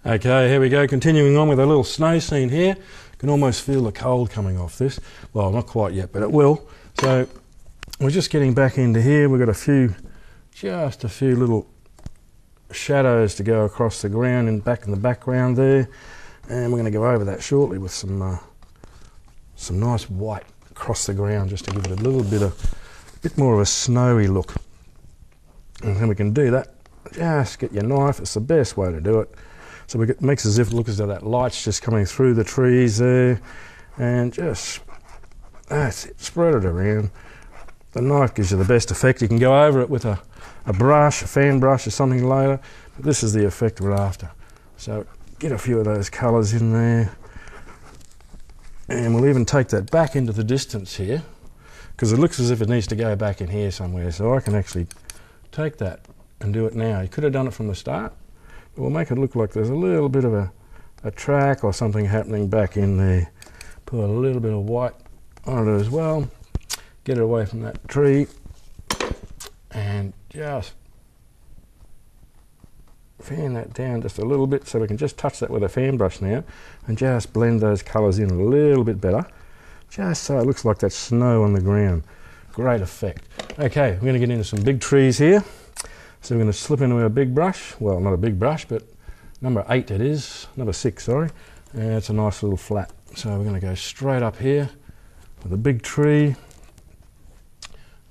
Okay, here we go, continuing on with a little snow scene here. You can almost feel the cold coming off this. Well, not quite yet, but it will. So we're just getting back into here. We've got just a few little shadows to go across the ground and back in the background there. And we're going to go over that shortly with some nice white across the ground just to give it a bit more of a snowy look. And then we can do that. Just get your knife, it's the best way to do it. So it makes as if it looks as though that light's just coming through the trees there, and just, that's it, spread it around. The knife gives you the best effect. You can go over it with a brush, a fan brush or something later, but this is the effect we're after. So get a few of those colours in there, and we'll even take that back into the distance here, because it looks as if it needs to go back in here somewhere, so I can actually take that and do it now. You could have done it from the start. We'll make it look like there's a little bit of a track or something happening back in there. Put a little bit of white on it as well. Get it away from that tree. And just fan that down just a little bit so we can just touch that with a fan brush now and just blend those colours in a little bit better. Just so it looks like that snow on the ground. Great effect. Okay, we're going to get into some big trees here. So we're going to slip into our big brush, well, not a big brush, but number 8 it is, number 6, sorry. And it's a nice little flat. So we're going to go straight up here with a big tree,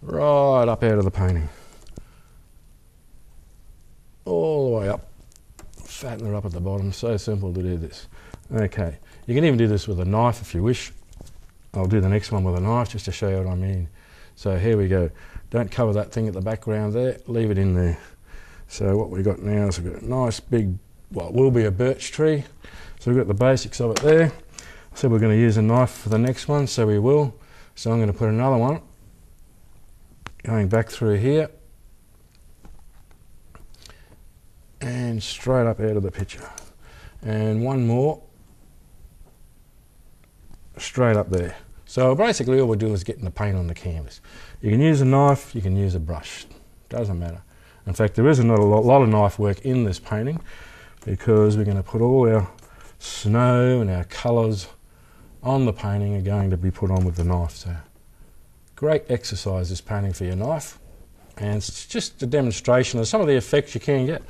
right up out of the painting. All the way up, fatten her up at the bottom, so simple to do this. Okay, you can even do this with a knife if you wish. I'll do the next one with a knife just to show you what I mean. So here we go. Don't cover that thing at the background there, leave it in there. So what we've got now is we've got a nice big, well, it will be a birch tree. So we've got the basics of it there. So we're going to use a knife for the next one, so we will. So I'm going to put another one going back through here and straight up out of the picture. And one more straight up there. So basically all we're doing is getting the paint on the canvas. You can use a knife, you can use a brush, doesn't matter. In fact, there isn't a lot of knife work in this painting because we're going to put all our snow and our colours on the painting are going to be put on with the knife. So great exercise, this painting, for your knife. And it's just a demonstration of some of the effects you can get.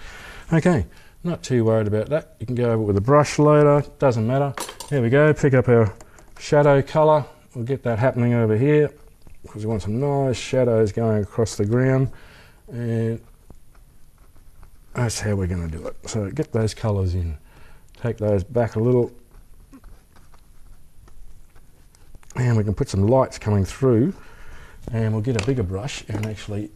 Okay, not too worried about that. You can go over it with a brush later, doesn't matter. Here we go, pick up our shadow colour. We'll get that happening over here because we want some nice shadows going across the ground, and that's how we're going to do it. So get those colours in, take those back a little, and we can put some lights coming through, and we'll get a bigger brush and actually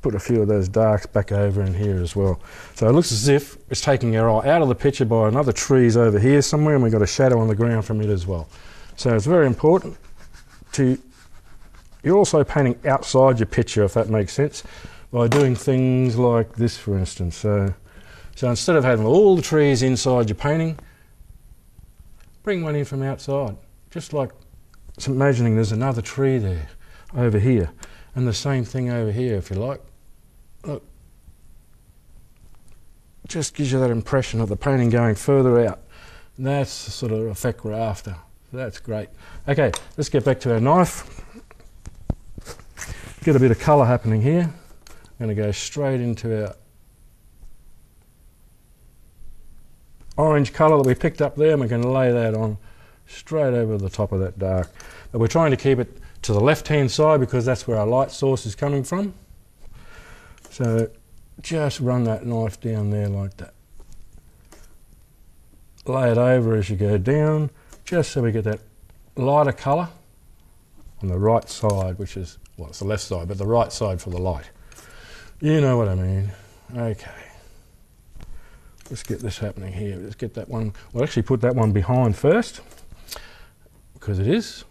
put a few of those darks back over in here as well. So it looks as if it's taking our eye out of the picture by another tree's over here somewhere, and we've got a shadow on the ground from it as well. So it's very important you're also painting outside your picture, if that makes sense, by doing things like this, for instance. So instead of having all the trees inside your painting, bring one in from outside. Just like imagining there's another tree there, over here, and the same thing over here, if you like. Look, just gives you that impression of the painting going further out. And that's the sort of effect we're after. That's great. Okay, let's get back to our knife. Get a bit of colour happening here. I'm going to go straight into our orange colour that we picked up there, and we're going to lay that on straight over the top of that dark. But we're trying to keep it to the left-hand side because that's where our light source is coming from. So just run that knife down there like that. Lay it over as you go down, just so we get that lighter colour on the right side, which is, well, it's the left side, but the right side for the light. You know what I mean. Okay. Let's get this happening here. Let's get that one. We'll actually put that one behind first, because it is.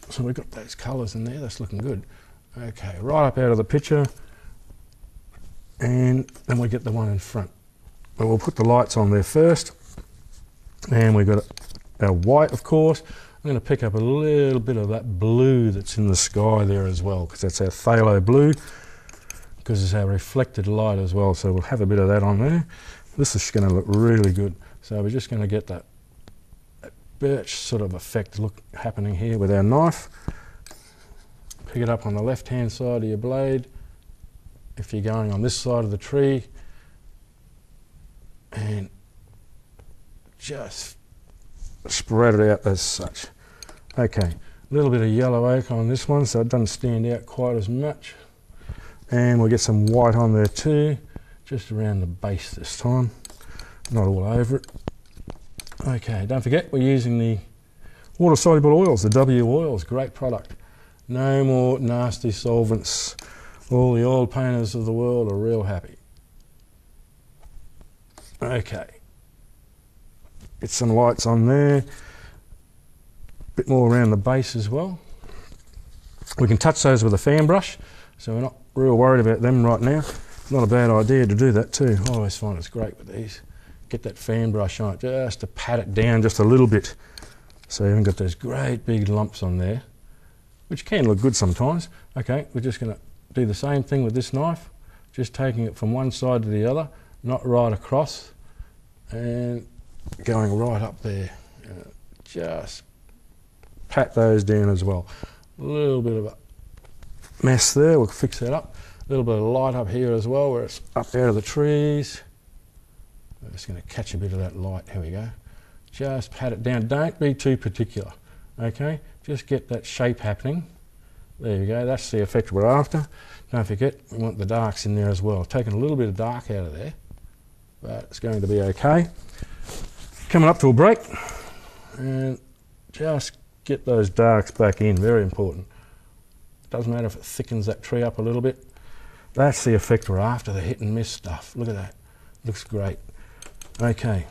So we've got those colours in there. That's looking good. Okay, right up out of the picture. And then we get the one in front. But we'll put the lights on there first. And we've got our white, of course. I'm going to pick up a little bit of that blue that's in the sky there as well, because that's our phthalo blue, because it's our reflected light as well. So we'll have a bit of that on there. This is going to look really good. So we're just going to get that birch sort of effect happening here with our knife. Pick it up on the left hand side of your blade if you're going on this side of the tree, and just spread it out as such. Okay, a little bit of yellow ochre on this one so it doesn't stand out quite as much, and we'll get some white on there too, just around the base this time, not all over it. Okay, don't forget we're using the water soluble oils, the W oils, great product. No more nasty solvents. All the oil painters of the world are real happy. Okay, get some lights on there, a bit more around the base as well. We can touch those with a fan brush, so we're not real worried about them right now. Not a bad idea to do that too. I always find it's great with these. Get that fan brush on it just to pat it down just a little bit, so you haven't got those great big lumps on there, which can look good sometimes. Okay, we're just going to do the same thing with this knife, just taking it from one side to the other, not right across, and going right up there. Just pat those down as well. A little bit of a mess there, we'll fix that up. A little bit of light up here as well, where it's up out of the trees. I'm just going to catch a bit of that light. Here we go. Just pat it down. Don't be too particular. Okay, just get that shape happening. There you go. That's the effect we're after. Don't forget, we want the darks in there as well. Taking a little bit of dark out of there, but it's going to be okay. Coming up to a break, and just get those darks back in. Very important. Doesn't matter if it thickens that tree up a little bit. That's the effect we're after, the hit and miss stuff. Look at that. Looks great. Okay.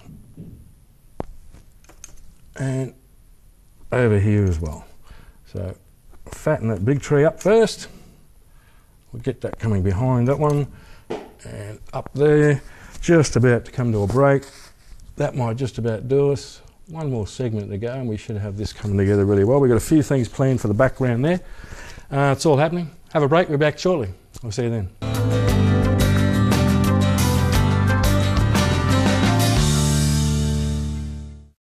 And over here as well. So fatten that big tree up first. We'll get that coming behind that one. And up there, just about to come to a break. That might just about do us. One more segment to go and we should have this coming together really well. We've got a few things planned for the background there. It's all happening. Have a break, we're back shortly. We'll see you then.